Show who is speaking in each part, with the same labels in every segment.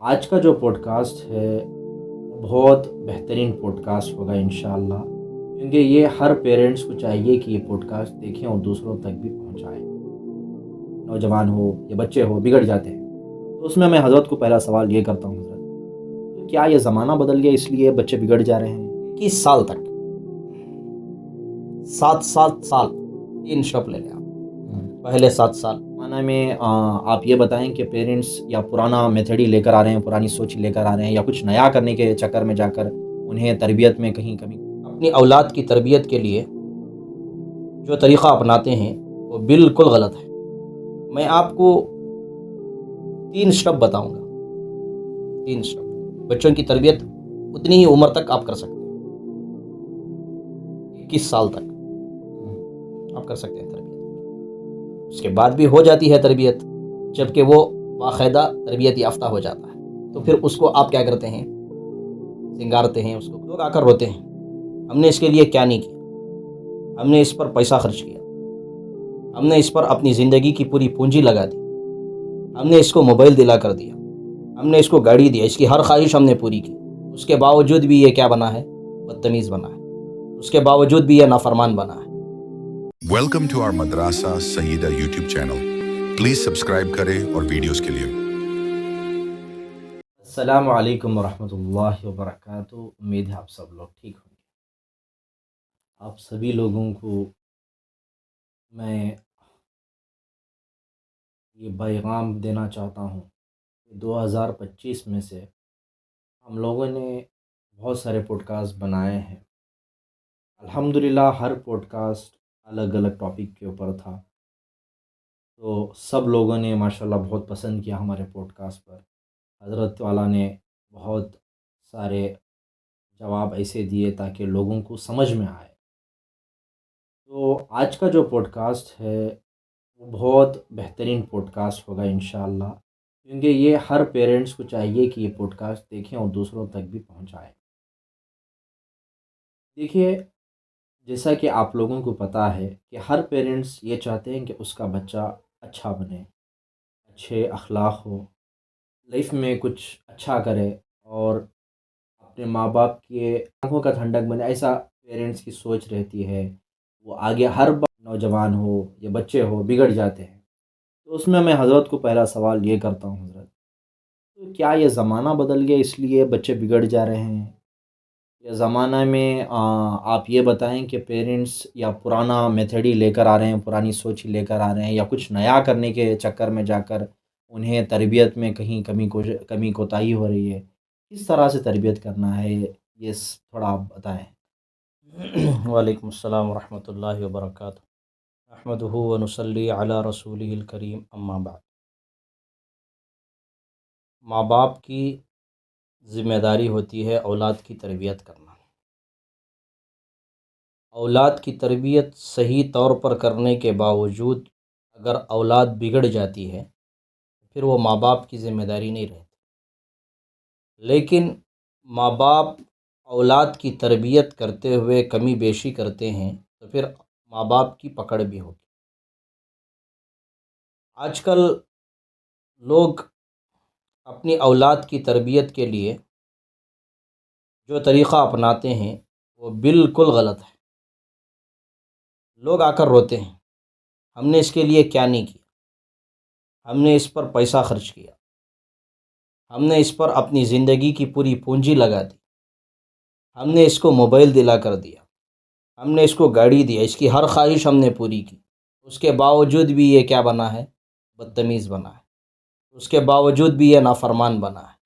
Speaker 1: आज का जो पॉडकास्ट है बहुत बेहतरीन पॉडकास्ट होगा इंशाअल्लाह, क्योंकि ये हर पेरेंट्स को चाहिए कि ये पॉडकास्ट देखें और दूसरों तक भी पहुंचाएं। नौजवान हो या बच्चे हो बिगड़ जाते हैं, तो उसमें मैं हज़रत को पहला सवाल ये करता हूँ, हज़रत तो क्या ये ज़माना बदल गया इसलिए बच्चे बिगड़ जा रहे हैं?
Speaker 2: 21 साल तक 7 साल 3 स्टेप ले लें आप। पहले 7 साल
Speaker 1: ज़माना में आप ये बताएं कि पेरेंट्स या पुराना मेथड ही लेकर आ रहे हैं, पुरानी सोच ही लेकर आ रहे हैं, या कुछ नया करने के चक्कर में जाकर उन्हें तरबियत में कहीं कमी।
Speaker 2: अपनी औलाद की तरबियत के लिए जो तरीक़ा अपनाते हैं वो बिल्कुल गलत है। मैं आपको 3 स्टेप बताऊंगा। 3 स्टेप बच्चों की तरबियत उतनी ही उम्र तक आप कर सकते हैं। 21 साल तक आप कर सकते हैं तरबियत। उसके बाद भी हो जाती है तरबियत, जबकि वो बाकायदा तरबियत याफ्ता हो जाता है, तो फिर उसको आप क्या करते हैं, सिंगारते हैं उसको। लोग आकर रोते हैं, हमने इसके लिए क्या नहीं किया, हमने इस पर पैसा खर्च किया, हमने इस पर अपनी ज़िंदगी की पूरी पूंजी लगा दी, हमने इसको मोबाइल दिला कर दिया, हमने इसको गाड़ी दिया, इसकी हर ख्वाहिश हमने पूरी की। उसके बावजूद भी ये क्या बना है, बदतमीज़ बना है। उसके बावजूद भी ये नाफरमान बना है।
Speaker 3: Welcome to our Madrasa Saida YouTube channel. Please subscribe करें और वीडियोस के लिए।
Speaker 1: अस्सलामु अलैकुम वरहमतुल्लाहि वबरकातुहू। उम्मीद है आप सब लोग ठीक होंगे। आप सभी लोगों को मैं ये पैगाम देना चाहता हूँ कि 2025 में से हम लोगों ने बहुत सारे पॉडकास्ट बनाए हैं। अल्हम्दुलिल्लाह हर पॉडकास्ट अलग अलग टॉपिक के ऊपर था, तो सब लोगों ने माशाल्लाह बहुत पसंद किया हमारे पॉडकास्ट पर। हज़रत वाला ने बहुत सारे जवाब ऐसे दिए ताकि लोगों को समझ में आए। तो आज का जो पॉडकास्ट है वो बहुत बेहतरीन पॉडकास्ट होगा इंशाअल्लाह, क्योंकि ये हर पेरेंट्स को चाहिए कि ये पॉडकास्ट देखें और दूसरों तक भी पहुंचाएं। देखिए, जैसा कि आप लोगों को पता है कि हर पेरेंट्स ये चाहते हैं कि उसका बच्चा अच्छा बने, अच्छे अखलाक हो, लाइफ में कुछ अच्छा करे और अपने माँ बाप के आंखों का ठंडक बने। ऐसा पेरेंट्स की सोच रहती है। वो आगे हर बार नौजवान हो या बच्चे हो बिगड़ जाते हैं, तो उसमें मैं हज़रत को पहला सवाल ये करता हूँ, हज़रत तो क्या ये ज़माना बदल गया इसलिए बच्चे बिगड़ जा रहे हैं? या ज़माना में आप ये बताएं कि पेरेंट्स या पुराना मेथड ही लेकर आ रहे हैं, पुरानी सोच ही लेकर आ रहे हैं, या कुछ नया करने के चक्कर में जाकर उन्हें तरबियत में कहीं कमी कोताही हो रही है? किस तरह से तरबियत करना है, ये थोड़ा आप बताएं।
Speaker 2: वालेकुम अस्सलाम वरहमतुल्लाहि वबरकातुहू। अहमदुहु व नुसल्ली अला रसूलिहिल करीम, अम्मा बाद। माँ बाप की ज़िम्मेदारी होती है औलाद की तरबियत करना। औलाद की तरबियत सही तौर पर करने के बावजूद अगर औलाद बिगड़ जाती है, फिर वो माँ बाप की ज़िम्मेदारी नहीं रहती। लेकिन माँ बाप औलाद की तरबियत करते हुए कमी बेशी करते हैं, तो फिर माँ बाप की पकड़ भी होगी। आजकल लोग अपनी औलाद की तरबियत के लिए जो तरीक़ा अपनाते हैं वो बिल्कुल गलत है। लोग आकर रोते हैं, हमने इसके लिए क्या नहीं किया, हमने इस पर पैसा खर्च किया, हमने इस पर अपनी ज़िंदगी की पूरी पूंजी लगा दी, हमने इसको मोबाइल दिला कर दिया, हमने इसको गाड़ी दिया, इसकी हर ख्वाहिश हमने पूरी की। उसके बावजूद भी ये क्या बना है, बदतमीज़ बना है। उसके बावजूद भी ये नाफरमान बना है।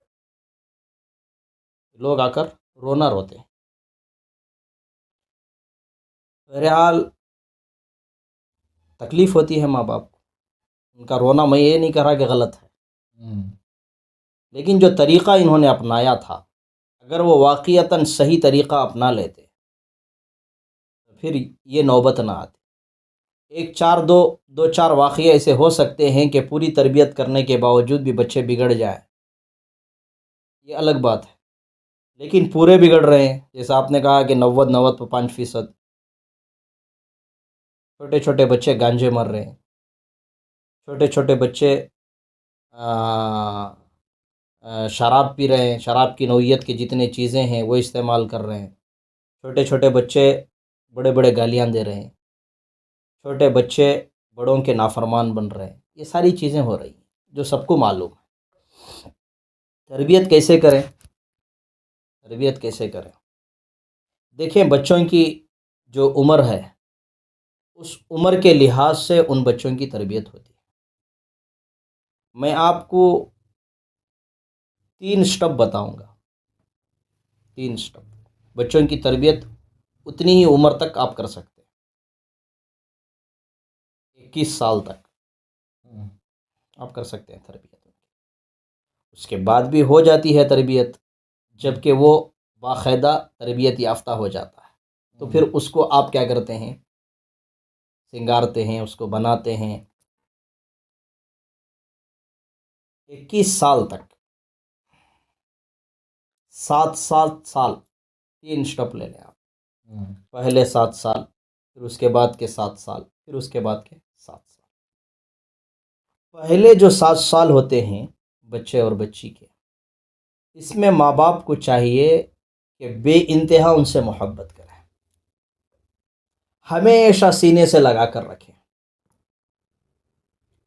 Speaker 2: लोग आकर रोना रोते हैं। बहरहाल तकलीफ़ होती है माँ बाप को, उनका रोना मैं ये नहीं कह रहा कि गलत है,
Speaker 1: हम्म।
Speaker 2: लेकिन जो तरीक़ा इन्होंने अपनाया था, अगर वो वाक़ईतन सही तरीक़ा अपना लेते तो फिर ये नौबत ना आती। एक चार दो दो चार वाक़ये ऐसे हो सकते हैं कि पूरी तरबियत करने के बावजूद भी बच्चे बिगड़ जाएँ, ये अलग बात है। लेकिन पूरे बिगड़ रहे हैं, जैसा आपने कहा कि 90-95% छोटे छोटे बच्चे गांजे मर रहे हैं, छोटे छोटे बच्चे शराब पी रहे हैं, शराब की नौइयत की जितनी चीज़ें हैं वो इस्तेमाल कर रहे हैं। छोटे छोटे बच्चे बड़े बड़े गालियाँ दे रहे हैं, छोटे बच्चे बड़ों के नाफरमान बन रहे हैं। ये सारी चीज़ें हो रही हैं जो सबको मालूम है। तरबियत कैसे करें? तरबियत कैसे करें? देखें, बच्चों की जो उम्र है उस उम्र के लिहाज से उन बच्चों की तरबियत होती है। मैं आपको 3 स्टेप बताऊंगा। 3 स्टेप बच्चों की तरबियत उतनी ही उम्र तक आप कर सकते हैं, 21 साल तक आप कर सकते हैं तरबियत। उसके बाद भी हो जाती है तरबियत, जबकि वो बाकायदा तरबियत याफ्ता हो जाता है, तो फिर उसको आप क्या करते हैं? सिंगारते हैं, उसको बनाते हैं। 21 साल तक, 7 साल 3 स्टेप ले लें आप। पहले 7 साल, फिर उसके बाद के 7 साल, फिर उसके बाद के 7 साल। पहले जो 7 साल होते हैं बच्चे और बच्ची के, इसमें माँ बाप को चाहिए कि बेइंतहा उनसे मोहब्बत करें, हमेशा सीने से लगा कर रखें,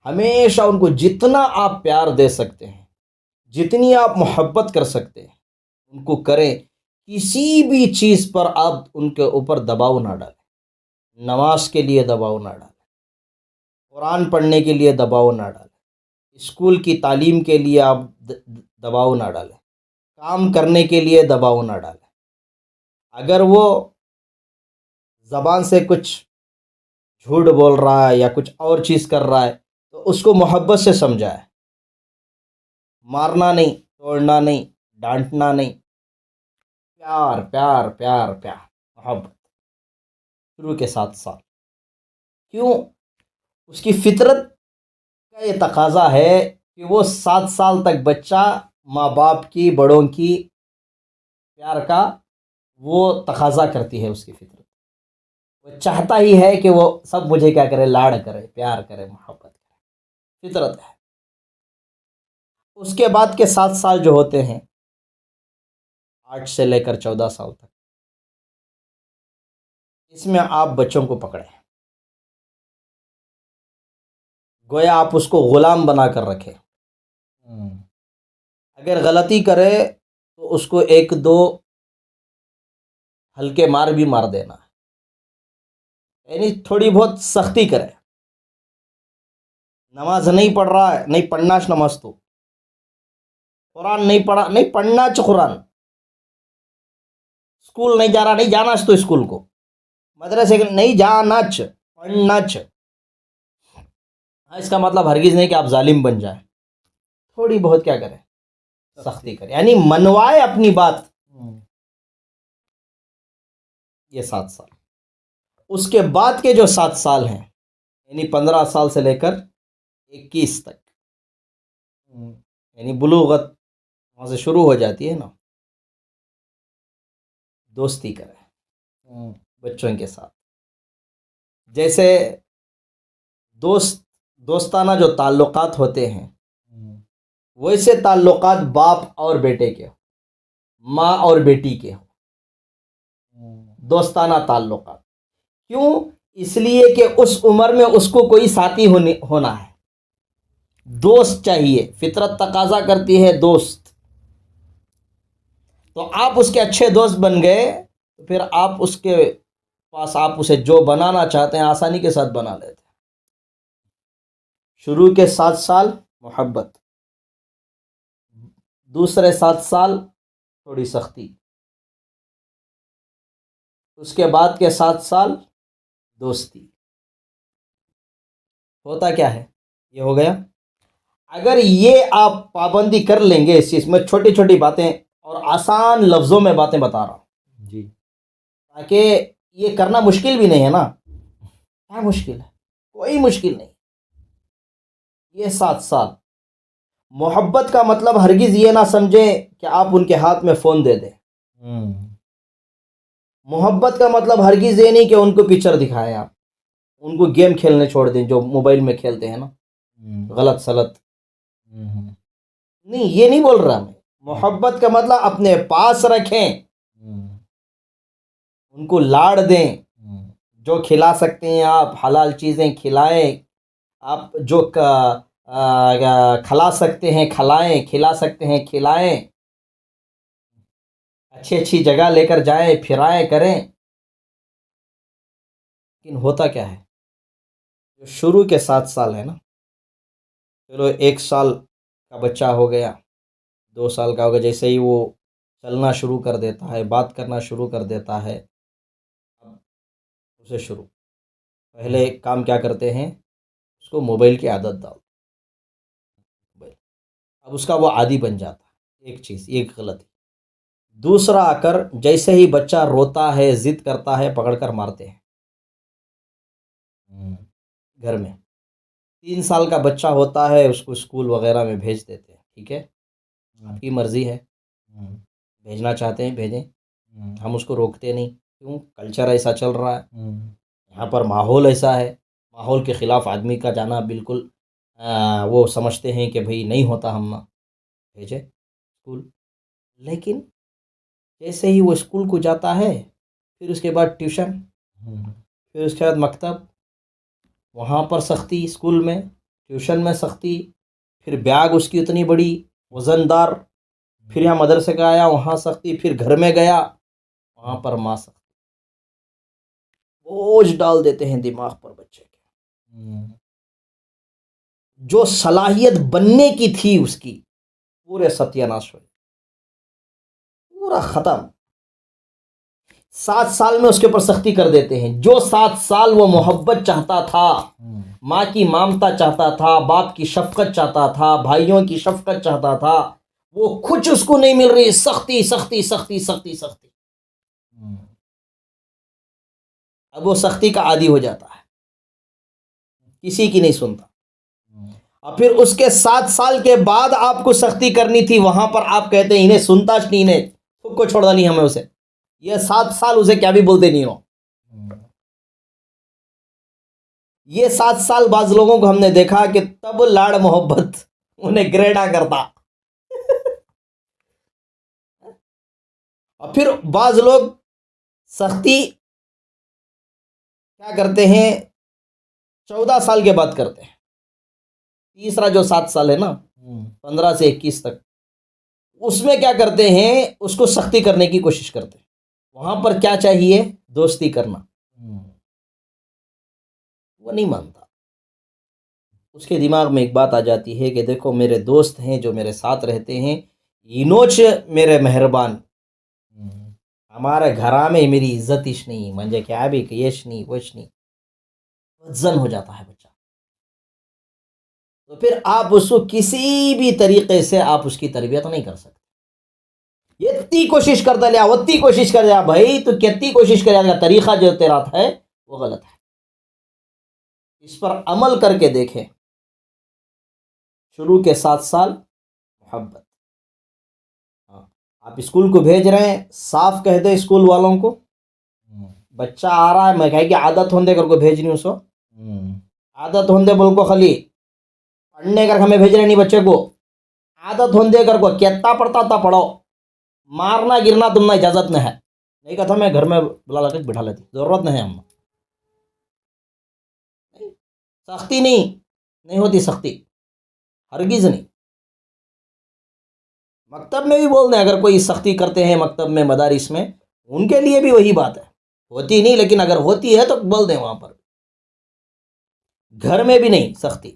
Speaker 2: हमेशा उनको जितना आप प्यार दे सकते हैं, जितनी आप मोहब्बत कर सकते हैं उनको करें। किसी भी चीज़ पर आप उनके ऊपर दबाव ना डालें। नमाज के लिए दबाव ना डालें, कुरान पढ़ने के लिए दबाव ना डालें, स्कूल की तालीम के लिए आप दबाव ना डालें, काम करने के लिए दबाव ना डालें। अगर वो ज़बान से कुछ झूठ बोल रहा है या कुछ और चीज़ कर रहा है तो उसको मोहब्बत से समझाए। मारना नहीं, तोड़ना नहीं, डांटना नहीं, प्यार प्यार प्यार प्यार, मोहब्बत। शुरू के 7 साल, क्यों? उसकी फितरत का ये तकाजा है कि वो 7 साल तक बच्चा माँ बाप की, बड़ों की प्यार का वो तकाजा करती है। उसकी फितरत, वो चाहता ही है कि वो सब मुझे क्या करे? लाड़ करे, प्यार करे, मोहब्बत करे। फितरत है। उसके बाद के 7 साल जो होते हैं, 8 से लेकर 14 साल तक, इसमें आप बच्चों को पकड़ें, गोया आप उसको गुलाम बना कर रखें। अगर गलती करे तो उसको 1-2 हल्के मार भी मार देना, यानी थोड़ी बहुत सख्ती करे। नमाज नहीं पढ़ रहा है, नहीं पढ़ना नमाज, तो कुरान नहीं पढ़ा, नहीं पढ़ना कुरान, स्कूल नहीं जा रहा, नहीं जाना तो स्कूल को, मदरसे नहीं जाना, पढ़ना। इसका मतलब हरगिज़ नहीं कि आप जालिम बन जाए। थोड़ी बहुत क्या करें? सख्ती करें, यानी मनवाए अपनी बात। ये 7 साल। उसके बाद के जो 7 साल हैं, यानी 15 साल से लेकर 21 तक, यानी बुलूगत वहाँ से शुरू हो जाती है ना। दोस्ती करें बच्चों के साथ। जैसे दोस्ताना जो ताल्लुकात होते हैं, वैसे ताल्लुकात बाप और बेटे के हो, माँ और बेटी के हो, दोस्ताना ताल्लुकात। क्यों? इसलिए कि उस उम्र में उसको कोई साथी होना है, दोस्त चाहिए। फितरत तकाजा करती है दोस्त। तो आप उसके अच्छे दोस्त बन गए तो फिर आप उसके पास, आप उसे जो बनाना चाहते हैं आसानी के साथ बना लेते हैं। शुरू के 7 साल मोहब्बत, दूसरे 7 साल थोड़ी सख्ती, उसके बाद के 7 साल दोस्ती। होता क्या है? ये हो गया। अगर ये आप पाबंदी कर लेंगे इस चीज़ में, छोटी छोटी बातें और आसान लफ्ज़ों में बातें बता रहा हूँ जी, ताकि ये करना मुश्किल भी नहीं है ना। क्या मुश्किल है? कोई मुश्किल नहीं। ये 7 साल मोहब्बत का मतलब हरगिज़ ये ना समझें कि आप उनके हाथ में फ़ोन दे दें। मोहब्बत का मतलब हरगिज़ ये नहीं कि उनको पिक्चर दिखाएं, आप उनको गेम खेलने छोड़ दें जो मोबाइल में खेलते हैं ना, गलत सलत। नहीं, ये नहीं बोल रहा मैं। मोहब्बत का मतलब अपने पास रखें, उनको लाड़ दें, जो खिला सकते हैं आप हलाल चीज़ें खिलाएं, आप जो खिला सकते हैं खिलाएं, खिला सकते हैं खिलाएं, अच्छी अच्छी जगह लेकर जाएं, फिराएं करें। लेकिन होता क्या है, जो शुरू के 7 साल है ना, चलो 1 साल का बच्चा हो गया, 2 साल का हो गया, जैसे ही वो चलना शुरू कर देता है, बात करना शुरू कर देता है, अब उसे शुरू पहले काम क्या करते हैं, उसको मोबाइल की आदत डाल, मोबाइल, अब उसका वो आदी बन जाता है। एक चीज़, एक गलती। दूसरा आकर जैसे ही बच्चा रोता है, जिद करता है, पकड़कर मारते हैं घर में। 3 साल का बच्चा होता है, उसको स्कूल वगैरह में भेज देते हैं, ठीक है, आपकी मर्ज़ी है, भेजना चाहते हैं भेजें, हम उसको रोकते नहीं। क्यों? कल्चर ऐसा चल रहा है, यहाँ पर माहौल ऐसा है, माहौल के ख़िलाफ़ आदमी का जाना बिल्कुल वो समझते हैं कि भाई नहीं होता, हम ना भेजें स्कूल। लेकिन जैसे ही वो स्कूल को जाता है, फिर उसके बाद ट्यूशन, फिर उसके बाद मकतब, वहाँ पर सख्ती, स्कूल में, ट्यूशन में सख्ती, फिर बैग उसकी उतनी बड़ी वज़नदार, फिर यहाँ मदरसे का आया वहाँ सख्ती, फिर घर में गया वहाँ पर माँ सख्ती, बोझ डाल देते हैं दिमाग पर बच्चे के। जो सलाहियत बनने की थी उसकी, पूरे सत्यानाश हुए, पूरा ख़त्म। 7 साल में उसके ऊपर सख्ती कर देते हैं। जो 7 साल वो मोहब्बत चाहता था, माँ की ममता चाहता था, बाप की शफकत चाहता था, भाइयों की शफकत चाहता था, वो कुछ उसको नहीं मिल रही, सख्ती सख्ती सख्ती सख्ती सख्ती। अब वो सख्ती का आदी हो जाता है, किसी की नहीं सुनता। और फिर उसके 7 साल के बाद आपको सख्ती करनी थी, वहां पर आप कहते हैं इन्हें सुनता नहीं, इन्हें खुद को छोड़ डाली हमें उसे, ये 7 साल उसे क्या भी बोलते नहीं हो। ये 7 साल बाज लोगों को हमने देखा कि तब लाड़ मोहब्बत उन्हें ग्रेडा करता। और फिर बाज लोग सख्ती क्या करते हैं, 14 साल के बाद करते हैं। तीसरा जो 7 साल है ना, 15 से 21 तक, उसमें क्या करते हैं, उसको सख्ती करने की कोशिश करते हैं। वहां पर क्या चाहिए, दोस्ती करना, वो नहीं मानता। उसके दिमाग में एक बात आ जाती है कि देखो मेरे दोस्त हैं जो मेरे साथ रहते हैं, इनोच मेरे मेहरबान, हमारे घरा में मेरी इज्जत इश नहीं, म्हणजे क्या भी यश नहीं वश नहीं, वजन हो जाता है बच्चा। तो फिर आप उसको किसी भी तरीके से आप उसकी तरबियत नहीं कर सकते। इतनी कोशिश करता लिया, उतनी कोशिश कर लिया, भाई तो कितनी कोशिश करेगा, तरीका जो तेरा है वो गलत है। इस पर अमल करके देखें। शुरू के 7 साल मोहब्बत, आप स्कूल को भेज रहे हैं, साफ कह दे स्कूल वालों को, बच्चा आ रहा है, मैं कहे कि आदत होने करके भेज नहीं उसको, आदत होने बोल को खाली पढ़ने कर हमें भेज रहे नहीं बच्चे को, आदत होने कर को कितना पढ़ता था पढ़ो, मारना गिरना तुमने इजाजत नहीं है। नहीं कहा था मैं घर में बुला ला बिठा लेती, जरूरत नहीं है हम। सख्ती नहीं होती सख्ती, हरगिज नहीं। मकतब में भी बोल दें, अगर कोई सख्ती करते हैं मकतब में, मदारिस में, उनके लिए भी वही बात है, होती नहीं, लेकिन अगर होती है तो बोल दें वहां पर। घर में भी नहीं सख्ती,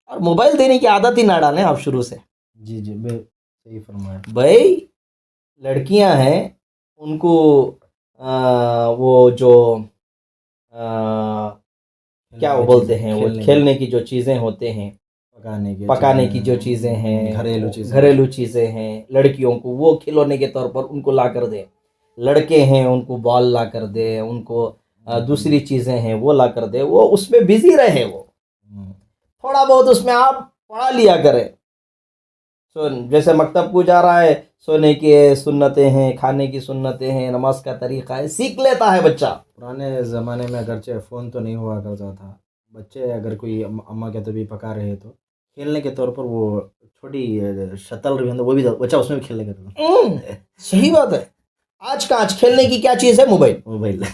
Speaker 2: और मोबाइल देने की आदत ही ना डालें आप शुरू से।
Speaker 1: जी जी, सही फरमाया
Speaker 2: भाई लड़कियां हैं, उनको वो जो क्या वो बोलते हैं, वो खेलने की जो चीज़ें होते हैं, पकाने की जो चीज़ें हैं, घरेलू चीज़ें हैं, लड़कियों को वो खिलौने के तौर पर उनको ला कर दें। लड़के हैं उनको बॉल ला कर दे, उनको दूसरी चीज़ें हैं वो ला कर दे, वो उसमें बिजी रहे, वो थोड़ा बहुत उसमें आप पढ़ा लिया करें। सो जैसे मकतब को जा रहा है, सोने की सुन्नतें हैं, खाने की सुन्नतें हैं, नमाज का तरीक़ा है, सीख लेता है बच्चा।
Speaker 1: पुराने ज़माने में अगरचे फ़ोन तो नहीं हुआ करता था, बच्चे अगर कोई अम्मा के तभी पका रहे तो खेलने के तौर पर वो छोटी शतल रही वो भी बच्चा उसमें भी खेलने का।
Speaker 2: सही बात है। आज खेलने की क्या चीज़ है?
Speaker 1: मोबाइल।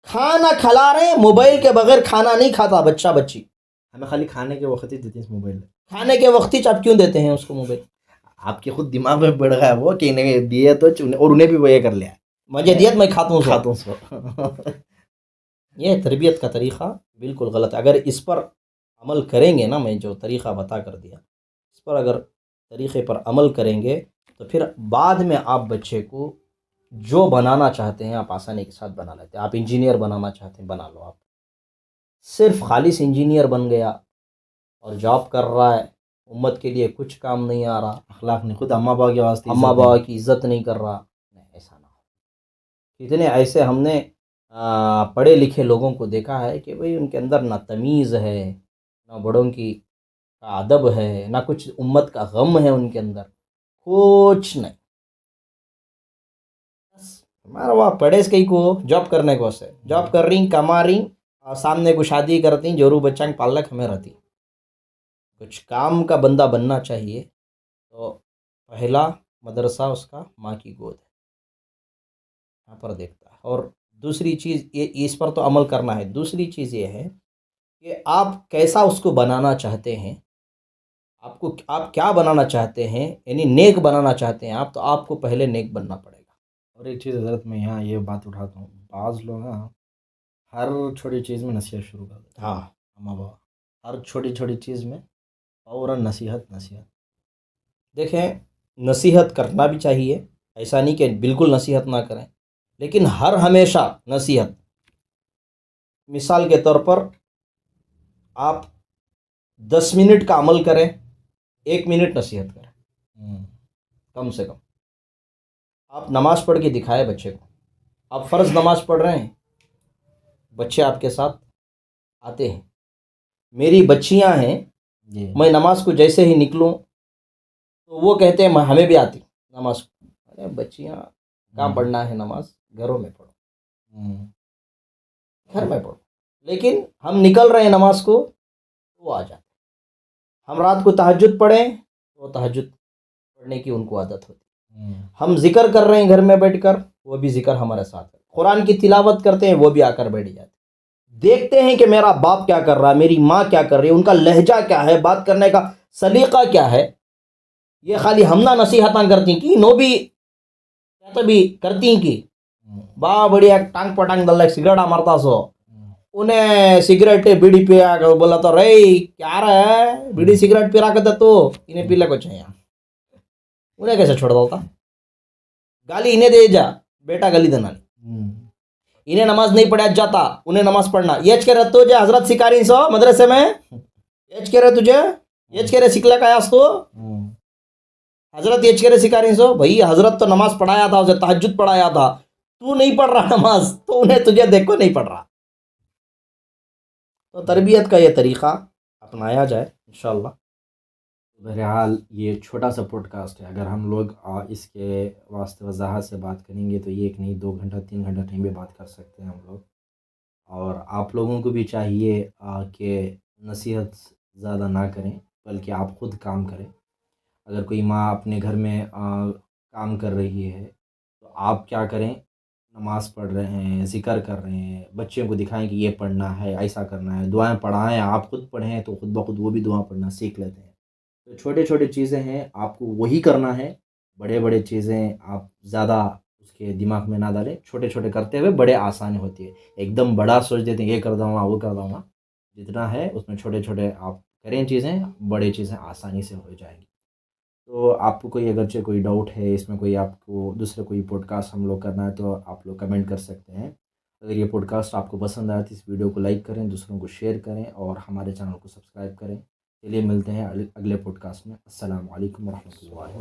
Speaker 2: खाना खिला रहे हैं, मोबाइल के बगैर खाना नहीं खाता बच्चा बच्ची।
Speaker 1: हमें खाली खाने के वक्त ही देते हैं मोबाइल।
Speaker 2: खाने के वक्त ही आप क्यों देते हैं उसको मोबाइल?
Speaker 1: आपके खुद दिमाग में बढ़ गया वो कि इन्हें दिए तो और उन्हें भी वो ये कर लिया,
Speaker 2: मुझे दिया तो मैं खाता हूँ
Speaker 1: उसको।
Speaker 2: ये तरबियत का तरीक़ा बिल्कुल गलत है। अगर इस पर अमल करेंगे ना, मैं जो तरीक़ा बता कर दिया, इस पर अगर तरीक़े पर अमल करेंगे तो फिर बाद में आप बच्चे को जो बनाना चाहते हैं आप आसानी के साथ बना लेते हैं। आप इंजीनियर बनाना चाहते हैं, बना लो। आप सिर्फ खालिस इंजीनियर बन गया और जॉब कर रहा है, उम्मत के लिए कुछ काम नहीं आ रहा,
Speaker 1: अखलाक नहीं, खुद अम्मा बाबा के वास्ते
Speaker 2: अम्मा बाबा की इज़्ज़त नहीं कर रहा, नहीं, ऐसा ना हो। कितने ऐसे हमने पढ़े लिखे लोगों को देखा है कि भाई उनके अंदर ना तमीज़ है, ना बड़ों की का अदब है, ना कुछ उम्मत का गम है उनके अंदर, कुछ नहीं। हमारा वहाँ पढ़े कहीं को जॉब करने को से जॉब कर रही, कमा रही और सामने को शादी करती, जोरू बच्चा पालक हमें रहती। कुछ काम का बंदा बनना चाहिए तो पहला मदरसा उसका माँ की गोद है, यहाँ पर देखता है। और दूसरी चीज़ ये, इस पर तो अमल करना है। दूसरी चीज़ ये है कि आप कैसा उसको बनाना चाहते हैं, आप क्या बनाना चाहते हैं, यानी नेक बनाना चाहते हैं आप, तो आपको पहले नेक बनना पड़ेगा।
Speaker 1: और एक चीज़ हज़रत मैं यहाँ ये बात उठाता हूँ, बाज़ लोग ना हर छोटी चीज़ में नसीहत शुरू कर देते हैं।
Speaker 2: हाँ,
Speaker 1: अम्मा बाबा हर छोटी छोटी चीज़ में फ़ौरन नसीहत।
Speaker 2: देखें, नसीहत करना भी चाहिए, ऐसा नहीं कि बिल्कुल नसीहत ना करें, लेकिन हर हमेशा नसीहत। मिसाल के तौर पर आप 10 मिनट का अमल करें, 1 मिनट नसीहत करें कम से कम। आप नमाज़ पढ़ के दिखाए बच्चे को, आप फ़र्ज़ नमाज़ पढ़ रहे हैं, बच्चे आपके साथ आते हैं। मेरी बच्चियां हैं, मैं नमाज़ को जैसे ही निकलूं तो वो कहते हैं हमें भी आती नमाज। अरे बच्चियां, कहाँ पढ़ना है नमाज? घरों में पढ़ो, घर में पढ़ो। लेकिन हम निकल रहे हैं नमाज को तो वो आ जाते। हम रात को तहज्जुद पढ़ें तो तहज्जुद पढ़ने की उनको आदत होती। हम जिक्र कर रहे हैं घर में बैठकर, वो भी जिक्र हमारे साथ है। कुरान की तिलावत करते हैं, वो भी आकर बैठ जाते। देखते हैं कि मेरा बाप क्या कर रहा है, मेरी माँ क्या कर रही है, उनका लहजा क्या है, बात करने का सलीका क्या है। ये खाली हमना नसीहतां करती कि नो भी तो भी करती कि बा बढ़िया टांग पटांग दल सिगरेट मारता सो, उन्हें सिगरेट बीड़ी पिया कर बोला तो रे क्या रहा है, बीड़ी सिगरेट पिला कर तो इन्हें पीला कुछ है यहाँ, उन्हें कैसे छोड़ देता? गाली इन्हें दे जा बेटा, गाली देना। इन्हें नमाज नहीं पढ़ा जाता, उन्हें नमाज पढ़ना। येच कह रहे तुझे हजरत सिकारी सो मदरसे में, येच कह रहे तुझे, येच कह रहे सिखला का तो हजरत येच कह रहे सिकारी सो। भाई हजरत तो नमाज पढ़ाया था, उसे तहज्जुद पढ़ाया था, तू नहीं पढ़ रहा नमाज, तो उन्हें तुझे देखो नहीं पढ़ रहा। तो तरबियत का ये तरीक़ा अपनाया जाए इंशाअल्लाह।
Speaker 1: बहरहाल ये छोटा सा पॉडकास्ट है, अगर हम लोग इसके वास्ते वजाहत से बात करेंगे तो ये 1 नहीं 2 घंटा 3 घंटा टाइम भी बात कर सकते हैं हम लोग। और आप लोगों को भी चाहिए कि नसीहत ज़्यादा ना करें, बल्कि आप ख़ुद काम करें। अगर कोई माँ अपने घर में काम कर रही है तो आप क्या करें, नमाज़ पढ़ रहे हैं, ज़िक्र कर रहे हैं, बच्चों को दिखाएं कि ये पढ़ना है, ऐसा करना है, दुआएं पढ़ाएं। आप खुद पढ़ें तो खुद ब खुद वो भी दुआ पढ़ना सीख लेते हैं। तो छोटे छोटे चीज़ें हैं, आपको वही करना है। बड़े बड़े चीज़ें आप ज़्यादा उसके दिमाग में ना डालें, छोटे छोटे करते हुए बड़े आसानी होती है। एकदम बड़ा सोच देते हैं ये कर दूँगा वो कर दूँगा, जितना है उसमें छोटे छोटे आप करें चीज़ें, बड़े चीज़ें आसानी से हो जाएंगी। तो आपको कोई अगरचे कोई डाउट है इसमें, कोई आपको दूसरे कोई पॉडकास्ट हम लोग करना है तो आप लोग कमेंट कर सकते हैं। अगर ये पॉडकास्ट आपको पसंद आया तो इस वीडियो को लाइक करें, दूसरों को शेयर करें और हमारे चैनल को सब्सक्राइब करें। चलिए मिलते हैं अगले पॉडकास्ट में। अस्सलाम वालेकुम रहमतुल्लाहि।